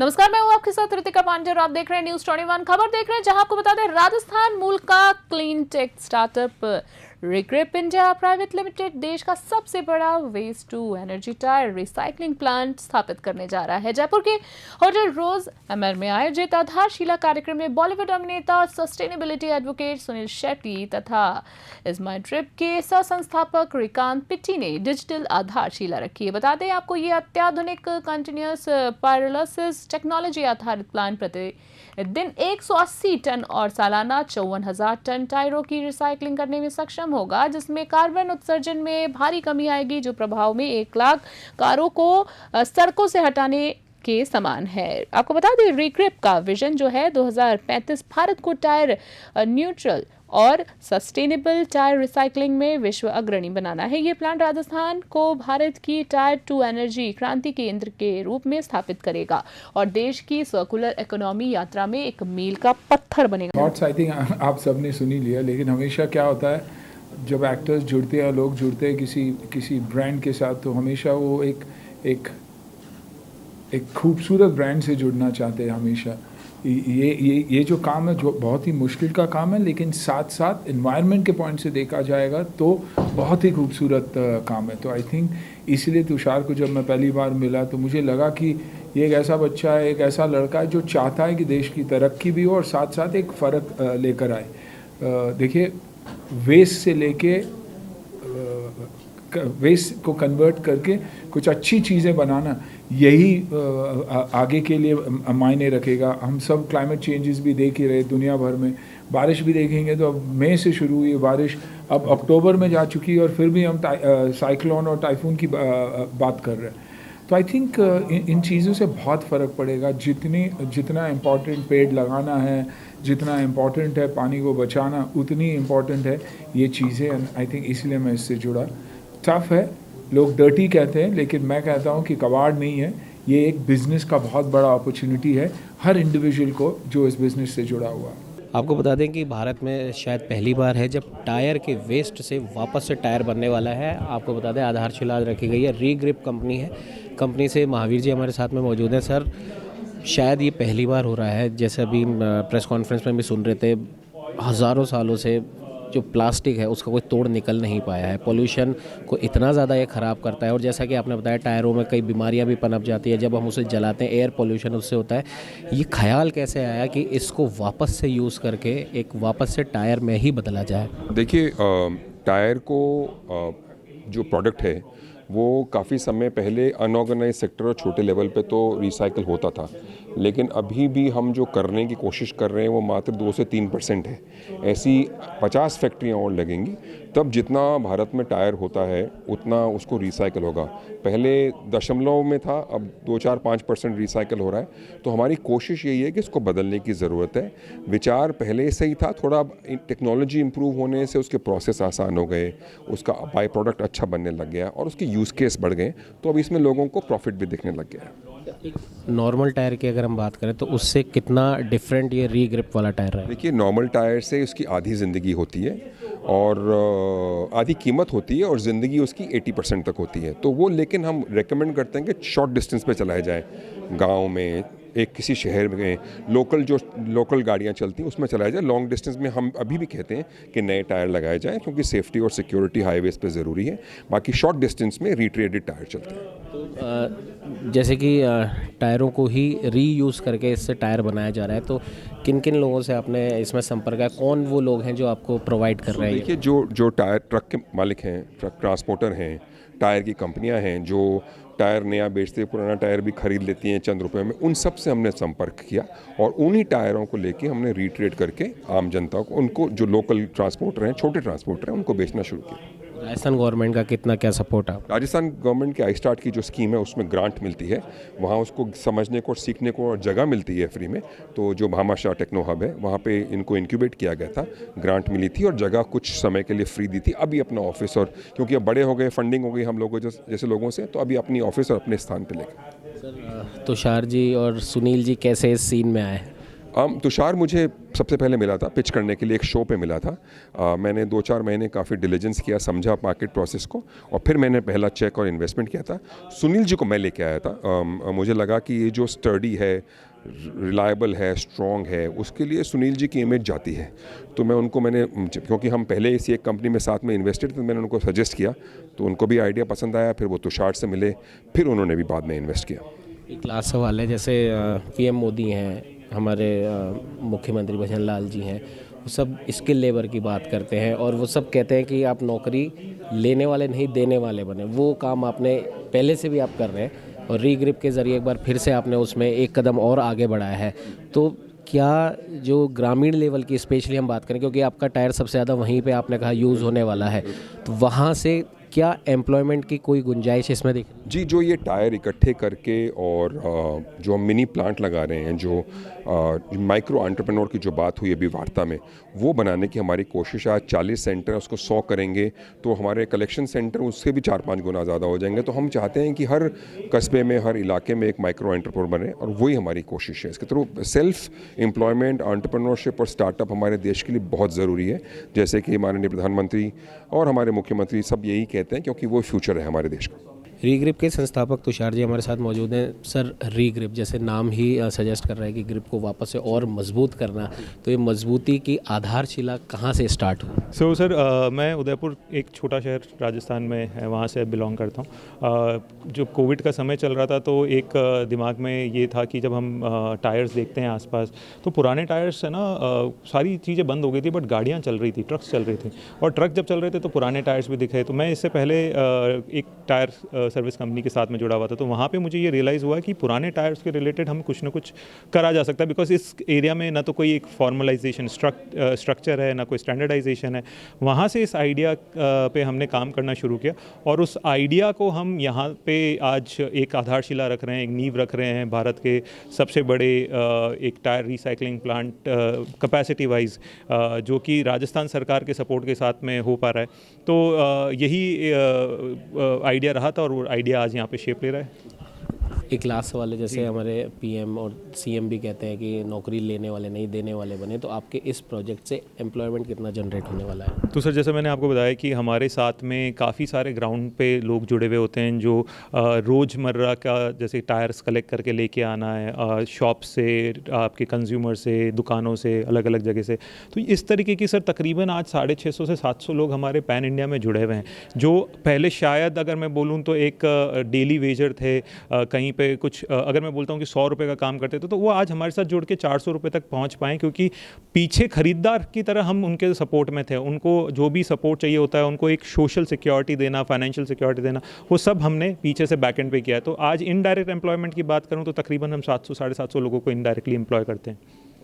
नमस्कार, मैं हूं आपके साथ रितिका पांडे और आप देख रहे हैं न्यूज 21 खबर देख रहे हैं, जहां आपको बता दें राजस्थान मूल का clean tech startup Regrip India private limited देश का सबसे बड़ा waste to energy tyre recycling plant स्थापित करने जा रहा है। जयपुर के होटल रोज एमआर में आयोजित आधारशिला कार्यक्रम में बॉलीवुड अभिनेता और सस्टेनेबिलिटी एडवोकेट सुनील शेट्टी तथा इस्माई ट्रिप के सह संस्थापक रिकांत पिट्टी ने डिजिटल आधारशिला रखी है। बता दें आपको ये अत्याधुनिक कंटिन्यूअस पायरोलिसिस टेक्नोलॉजी आधारित प्लांट प्रति दिन 180 टन और सालाना 54,000 टन टायरों की रिसाइकलिंग करने में सक्षम होगा, जिसमें कार्बन उत्सर्जन में भारी कमी आएगी, जो प्रभाव में 1 लाख कारों को सड़कों से हटाने के समान है। आपको बता दें रिग्रिप का विजन जो है 2035 भारत को टायर न्यूट्रल और सस्टेनेबल टायर रिसाइकलिंग में विश्व अग्रणी बनाना है। ये प्लांट राजस्थान को भारत की टायर टू एनर्जी क्रांति केंद्र के रूप में स्थापित करेगा और देश की सर्कुलर इकोनॉमी यात्रा में एक मील का पत्थर बनेगा। थॉट्स आई थिंक आप सबने सुनी लिया, लेकिन हमेशा क्या होता है जब एक्टर्स जुड़ते हैं, लोग जुड़ते हैं किसी ब्रांड के साथ, तो हमेशा वो एक खूबसूरत ब्रांड से जुड़ना चाहते हैं। हमेशा ये जो काम है, जो बहुत ही मुश्किल का काम है, लेकिन साथ साथ एनवायरनमेंट के पॉइंट से देखा जाएगा तो बहुत ही खूबसूरत काम है। तो आई थिंक इसलिए तुषार को जब मैं पहली बार मिला तो मुझे लगा कि ये एक ऐसा बच्चा है, एक ऐसा लड़का है जो चाहता है कि देश की तरक्की भी हो और साथ साथ एक फ़र्क लेकर आए। देखिए, वेस्ट से लेके वेस्ट को कन्वर्ट करके कुछ अच्छी चीज़ें बनाना, यही आगे के लिए मायने रखेगा। हम सब क्लाइमेट चेंजेस भी देख ही रहे दुनिया भर में, बारिश भी देखेंगे तो अब मई से शुरू हुई बारिश अब अक्टूबर में जा चुकी है और फिर भी हम साइक्लोन और टाइफून की बात कर रहे हैं। तो आई थिंक इन चीज़ों से बहुत फ़र्क पड़ेगा। जितना इम्पोर्टेंट पेड़ लगाना है, जितना इम्पोर्टेंट है पानी को बचाना, उतनी इम्पोर्टेंट है ये चीज़ें। आई थिंक इसलिए मैं इससे जुड़ा। टफ है, लोग डर्टी कहते हैं, लेकिन मैं कहता हूँ कि कबाड़ नहीं है, ये एक बिज़नेस का बहुत बड़ा अपॉर्चुनिटी है हर इंडिविजुअल को जो इस बिज़नेस से जुड़ा हुआ। आपको बता दें कि भारत में शायद पहली बार है जब टायर के वेस्ट से वापस से टायर बनने वाला है। आपको बता दें आधारशिला रखी गई है, रिग्रिप कंपनी है। कंपनी से महावीर जी हमारे साथ में मौजूद हैं। सर, शायद ये पहली बार हो रहा है, जैसे अभी प्रेस कॉन्फ्रेंस में भी सुन रहे थे, हज़ारों सालों से जो प्लास्टिक है उसका कोई तोड़ निकल नहीं पाया है। पोल्यूशन को इतना ज़्यादा ये ख़राब करता है और जैसा कि आपने बताया टायरों में कई बीमारियां भी पनप जाती है जब हम उसे जलाते हैं, एयर पोल्यूशन उससे होता है। ये ख्याल कैसे आया कि इसको वापस से यूज़ करके एक वापस से टायर में ही बदला जाए? देखिए, टायर को जो प्रोडक्ट है वो काफ़ी समय पहले अनऑर्गेनाइज सेक्टर और छोटे लेवल पे तो रिसाइकल होता था, लेकिन अभी भी हम जो करने की कोशिश कर रहे हैं वो मात्र 2 से 3% है। ऐसी 50 फैक्ट्रियाँ और लगेंगी, तब जितना भारत में टायर होता है उतना उसको रिसाइकल होगा। पहले दशमलव में था, अब 2-4-5% रिसाइकल हो रहा है। तो हमारी कोशिश यही है कि इसको बदलने की ज़रूरत है। विचार पहले से ही था, थोड़ा टेक्नोलॉजी इम्प्रूव होने से उसके प्रोसेस आसान हो गए, उसका बाई प्रोडक्ट अच्छा बनने लग गया और उसके यूज़ केस बढ़ गए, तो अब इसमें लोगों को प्रॉफिट भी दिखने लग गया है। नॉर्मल टायर की अगर हम बात करें तो उससे कितना डिफरेंट ये रीग्रिप वाला टायर है? देखिए, नॉर्मल टायर से उसकी आधी ज़िंदगी होती है और आधी कीमत होती है और ज़िंदगी उसकी 80% तक होती है। तो वो, लेकिन हम रेकमेंड करते हैं कि शॉर्ट डिस्टेंस पे चलाए जाए, गांव में, एक किसी शहर में, लोकल गाड़ियां चलती हैं उसमें चलाया जाए। लॉन्ग डिस्टेंस में हम अभी भी कहते हैं कि नए टायर लगाए जाएं, क्योंकि सेफ्टी और सिक्योरिटी हाईवेज पे ज़रूरी है। बाकी शॉर्ट डिस्टेंस में रिट्रेडेड टायर चलते हैं। तो जैसे कि टायरों को ही रीयूज़ करके इससे टायर बनाया जा रहा है, तो किन किन लोगों से आपने इसमें संपर्क है? कौन वो लोग हैं जो आपको प्रोवाइड कर रहे हैं? देखिए, जो टायर ट्रक के मालिक हैं, ट्रक ट्रांसपोर्टर हैं, टायर की कंपनियां हैं जो टायर नया बेचते हैं, पुराना टायर भी खरीद लेती हैं चंद रुपए में, उन सब से हमने संपर्क किया और उन्हीं टायरों को लेके हमने रिट्रेड करके आम जनता को, उनको जो लोकल ट्रांसपोर्टर हैं, छोटे ट्रांसपोर्टर हैं, उनको बेचना शुरू किया। राजस्थान गवर्नमेंट का कितना क्या सपोर्ट है? राजस्थान गवर्नमेंट की आई स्टार्ट की जो स्कीम है उसमें ग्रांट मिलती है, वहाँ उसको समझने को और सीखने को और जगह मिलती है फ्री में। तो जो भामाशाह टेक्नो हब है वहाँ पे इनको इंक्यूबेट किया गया था, ग्रांट मिली थी और जगह कुछ समय के लिए फ्री दी थी। अभी अपना ऑफिस, और क्योंकि अब बड़े हो गए, फंडिंग हो गई हम लोगों जैसे लोगों से, तो अभी अपनी ऑफिस और अपने स्थान पर लेकर। सर, तुषार जी और सुनील जी कैसे इस सीन में आए? तुषार मुझे सबसे पहले मिला था पिच करने के लिए, एक शो पे मिला था। मैंने 2-4 महीने काफ़ी डिलीजेंस किया, समझा मार्केट प्रोसेस को, और फिर मैंने पहला चेक और इन्वेस्टमेंट किया था। सुनील जी को मैं लेके आया था। मुझे लगा कि ये जो स्टडी है, रिलायबल है, स्ट्रॉन्ग है, उसके लिए सुनील जी की इमेज जाती है। तो मैंने क्योंकि हम पहले इसी एक कंपनी में साथ में इन्वेस्टेड थे, तो मैंने उनको सजेस्ट किया, तो उनको भी आइडिया पसंद आया। फिर वो तुषार से मिले, फिर उन्होंने भी बाद में इन्वेस्ट किया। एक लास्ट सवाल है, जैसे पीएम मोदी हैं, हमारे मुख्यमंत्री भजन लाल जी हैं, वो सब स्किल लेबर की बात करते हैं और वो सब कहते हैं कि आप नौकरी लेने वाले नहीं देने वाले बने। वो काम आपने पहले से भी आप कर रहे हैं और रीग्रिप के ज़रिए एक बार फिर से आपने उसमें एक कदम और आगे बढ़ाया है। तो क्या जो ग्रामीण लेवल की स्पेशली हम बात करें, क्योंकि आपका टायर सबसे ज़्यादा वहीं पे आपने कहा यूज़ होने वाला है, तो वहाँ से क्या एम्प्लॉयमेंट की कोई गुंजाइश इसमें दिख? जी, जो ये टायर इकट्ठे करके और जो हम मिनी प्लांट लगा रहे हैं, जो माइक्रो एंटरप्रेन्योर की जो बात हुई अभी वार्ता में, वो बनाने की हमारी कोशिश है। आज 40 सेंटर, उसको 100 करेंगे तो हमारे कलेक्शन सेंटर उससे भी 4-5 गुना ज़्यादा हो जाएंगे। तो हम चाहते हैं कि हर कस्बे में, हर इलाके में एक माइक्रो एंटरप्रेन्योर बने, और वही हमारी कोशिश है। इसके थ्रू सेल्फ एम्प्लॉयमेंट, एंटरप्रेन्योरशिप और स्टार्टअप हमारे देश के लिए बहुत ज़रूरी है, जैसे कि माननीय प्रधानमंत्री और हमारे मुख्यमंत्री सब यही कहते हैं, क्योंकि वो फ्यूचर है हमारे देश का। रीग्रिप के संस्थापक तुषार जी हमारे साथ मौजूद हैं। सर, रीग्रिप जैसे नाम ही सजेस्ट कर रहा है कि ग्रिप को वापस से और मजबूत करना, तो ये मजबूती की आधारशिला कहाँ से स्टार्ट हुई? सर मैं उदयपुर, एक छोटा शहर राजस्थान में है, वहाँ से बिलोंग करता हूँ। जो कोविड का समय चल रहा था, तो एक दिमाग में ये था कि जब हम टायर्स देखते हैं आसपास, तो पुराने टायर्स है ना, सारी चीज़ें बंद हो गई थी, बट गाड़ियाँ चल रही थी, ट्रक्स चल रही थी, और ट्रक जब चल रहे थे तो पुराने टायर्स भी दिखे। तो मैं इससे पहले एक टायर सर्विस कंपनी के साथ में जुड़ा हुआ था, तो वहाँ पे मुझे ये रियलाइज़ हुआ कि पुराने टायर्स के रिलेटेड हम कुछ ना कुछ करा जा सकता है, बिकॉज इस एरिया में ना तो कोई एक फॉर्मलाइजेशन स्ट्रक्चर है, ना कोई स्टैंडर्डाइजेशन है। वहाँ से इस आइडिया पे हमने काम करना शुरू किया, और उस आइडिया को हम यहाँ पे आज एक आधारशिला रख रहे हैं, एक नींव रख रहे हैं भारत के सबसे बड़े एक tyre recycling plant capacity wise, जो कि राजस्थान सरकार के सपोर्ट के साथ में हो पा रहा है। तो यही आइडिया रहा था, और वो आइडिया आज यहाँ पे शेप ले रहा है। एक लास्ट सवाल है, जैसे हमारे पीएम और सीएम भी कहते हैं कि नौकरी लेने वाले नहीं देने वाले बने, तो आपके इस प्रोजेक्ट से एम्प्लॉयमेंट कितना जनरेट होने वाला है? तो सर, जैसे मैंने आपको बताया कि हमारे साथ में काफ़ी सारे ग्राउंड पे लोग जुड़े हुए होते हैं, जो रोज़मर्रा का जैसे टायर्स कलेक्ट करके लेके आना है, शॉप से, आपके कंज्यूमर से, दुकानों से, अलग अलग जगह से। तो इस तरीके की सर तकरीबन आज 650 से 700 लोग हमारे पैन इंडिया में जुड़े हुए हैं, जो पहले शायद अगर मैं बोलूँ तो एक डेली वेजर थे, कहीं पे कुछ अगर मैं बोलता हूँ कि 100 रुपये का काम करते थे, तो वो आज हमारे साथ जुड़ के 400 रुपये तक पहुँच पाएँ, क्योंकि पीछे खरीदार की तरह हम उनके सपोर्ट में थे। उनको जो भी सपोर्ट चाहिए होता है, उनको एक सोशल सिक्योरिटी देना, फाइनेंशियल सिक्योरिटी देना, वो सब हमने पीछे से बैकएंड पे किया है। तो आज इनडायरेक्ट एम्प्लॉयमेंट की बात करूँ तो तकरीबन हम 700 साढ़े 700 लोगों को इनडायरेक्टली एम्प्लॉय करते हैं।